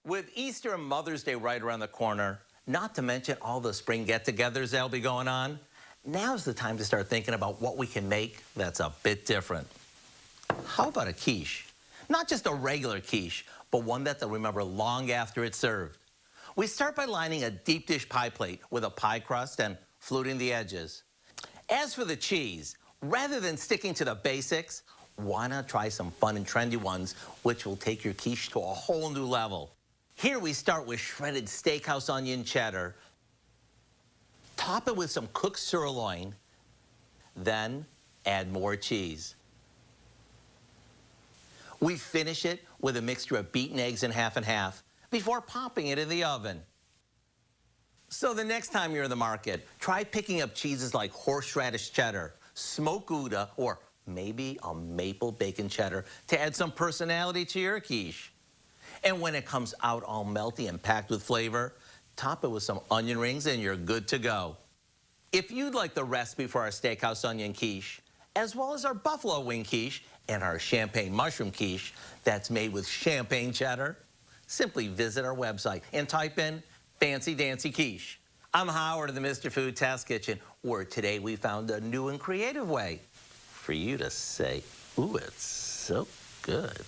With Easter and Mother's Day right around the corner, not to mention all the spring get-togethers that'll be going on, now's the time to start thinking about what we can make that's a bit different. How about a quiche? Not just a regular quiche, but one that they'll remember long after it's served. We start by lining a deep dish pie plate with a pie crust and fluting the edges. As for the cheese, rather than sticking to the basics, why not try some fun and trendy ones, which will take your quiche to a whole new level. Here we start with shredded steakhouse onion cheddar. Top it with some cooked sirloin, then add more cheese. We finish it with a mixture of beaten eggs and half before popping it in the oven. So the next time you're in the market, try picking up cheeses like horseradish cheddar, smoked Gouda, or maybe a maple bacon cheddar to add some personality to your quiche. And when it comes out all melty and packed with flavor, top it with some onion rings and you're good to go. If you'd like the recipe for our steakhouse onion quiche, as well as our buffalo wing quiche and our champagne mushroom quiche that's made with champagne cheddar, simply visit our website and type in Fancy-Dancy Quiche. I'm Howard of the Mr. Food Test Kitchen, where today we found a new and creative way for you to say, ooh, it's so good.